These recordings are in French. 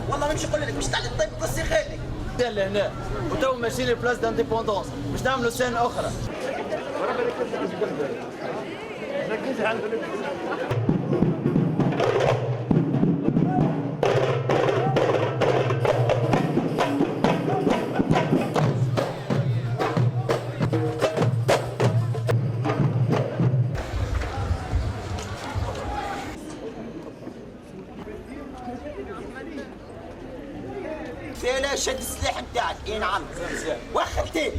والله نمشي نقول لك مش تعلم طيب قصي خالك لهنا وتو ماشيين لبلاس دانديبوندونس باش نعملوا سنه اخرى. لا شد السلاح نتاعك. اي نعم وخر تاني.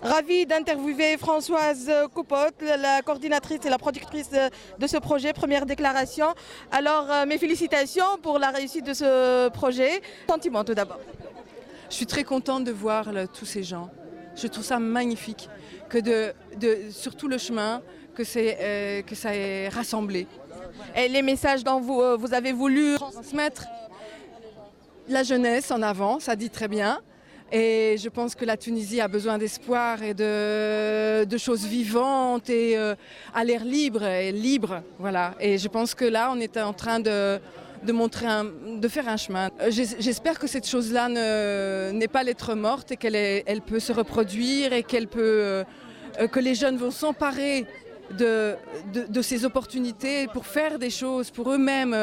Ravie d'interviewer Françoise Coupote, la coordinatrice et la productrice de ce projet, première déclaration. Alors, mes félicitations pour la réussite de ce projet. Sentiment tout d'abord. Je suis très contente de voir tous ces gens. Je trouve ça magnifique que sur tout le chemin, que ça ait rassemblé. Et les messages dont vous avez voulu transmettre la jeunesse en avant, ça dit très bien. Et je pense que la Tunisie a besoin d'espoir et de choses vivantes et à l'air libre, voilà. Et je pense que là, on est en train de faire un chemin. J'espère que cette chose-là n'est pas lettre morte et qu'elle peut se reproduire et que les jeunes vont s'emparer de ces opportunités pour faire des choses, pour eux-mêmes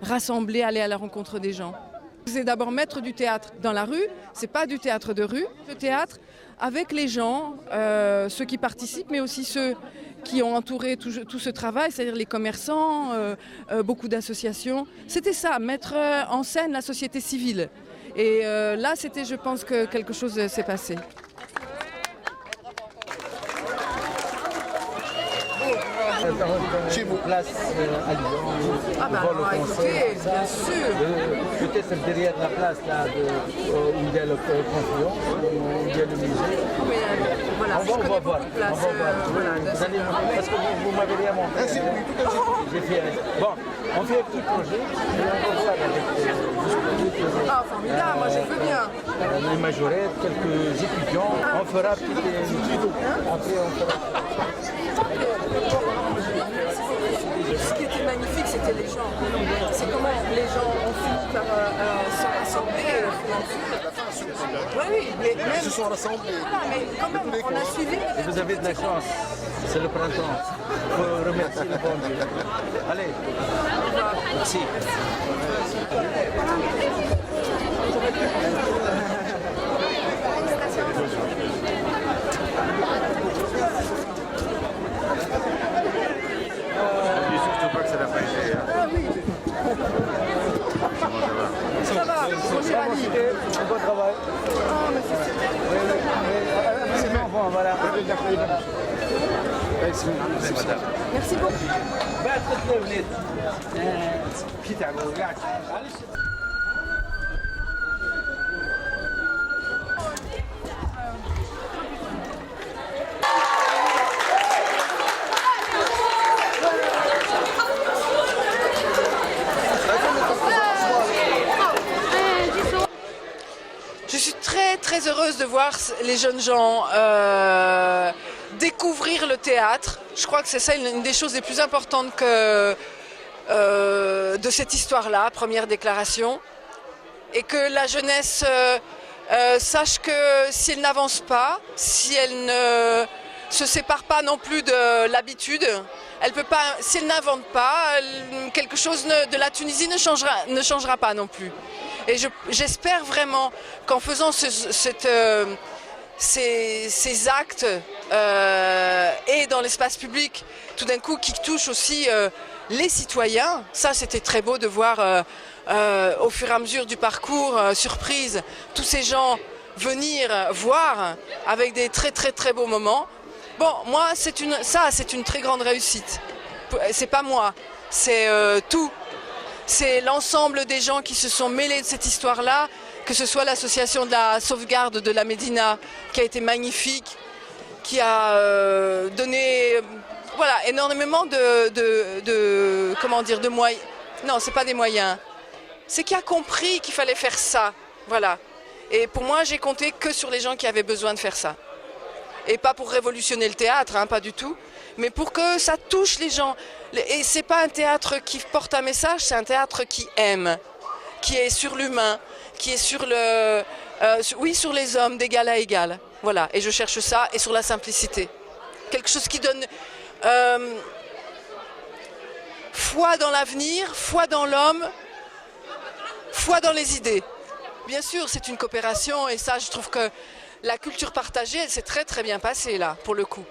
rassembler, aller à la rencontre des gens. C'est d'abord mettre du théâtre dans la rue, c'est pas du théâtre de rue, le théâtre avec les gens, ceux qui participent, mais aussi ceux qui ont entouré tout ce travail, c'est-à-dire les commerçants, beaucoup d'associations. C'était ça, mettre en scène la société civile. Et là, c'était, je pense que quelque chose s'est passé. Chez vous, place à Lyon. Ah bah écoutez, bien sûr. Peut-être derrière la place là, où il y a le Panthéon, où il y a le musée. Oui, voilà, on va voir. Vous allez, parce que vous m'avez rien montré. J'ai fait. Bon, on fait un petit projet et on va voir avec Ah, formidable, moi je veux bien. Les majorettes, quelques étudiants. On fera petit. Après, on fera. Ce qui était magnifique, c'était les gens. C'est comment les gens ont fini par se rassembler. Oui, mais même... Ils se sont rassemblés. Voilà, mais quand même, on a suivi. Et vous avez de la chance. C'est le printemps. Il faut remercier le bon Dieu. Allez. Merci. Ça va, on est ravis. Un bon travail. Ah, mais C'est bon, voilà. Merci beaucoup. Je suis très heureuse de voir les jeunes gens découvrir le théâtre. Je crois que c'est ça une des choses les plus importantes de cette histoire-là, première déclaration. Et que la jeunesse sache que si elle n'avance pas, si elle ne se sépare pas non plus de l'habitude, elle peut pas, si elle n'invente pas, quelque chose de la Tunisie ne changera pas non plus. Et j'espère vraiment qu'en faisant ces actes et dans l'espace public, tout d'un coup, qui touchent aussi les citoyens, ça c'était très beau de voir au fur et à mesure du parcours, surprise, tous ces gens venir voir avec des très beaux moments. Bon, moi, c'est une très grande réussite. c'est pas moi, c'est tout. C'est l'ensemble des gens qui se sont mêlés de cette histoire-là, que ce soit l'association de la sauvegarde de la Médina, qui a été magnifique, qui a donné voilà, énormément de moyens. Non, c'est pas des moyens. C'est qui a compris qu'il fallait faire ça. Voilà. Et pour moi, j'ai compté que sur les gens qui avaient besoin de faire ça. Et pas pour révolutionner le théâtre, hein, pas du tout, mais pour que ça touche les gens. Et c'est pas un théâtre qui porte un message, c'est un théâtre qui aime, qui est sur l'humain, qui est sur sur les hommes d'égal à égal. Voilà. Et je cherche ça, et sur la simplicité. Quelque chose qui donne foi dans l'avenir, foi dans l'homme, foi dans les idées. Bien sûr, c'est une coopération, et ça, je trouve que la culture partagée, elle s'est très très bien passée là, pour le coup.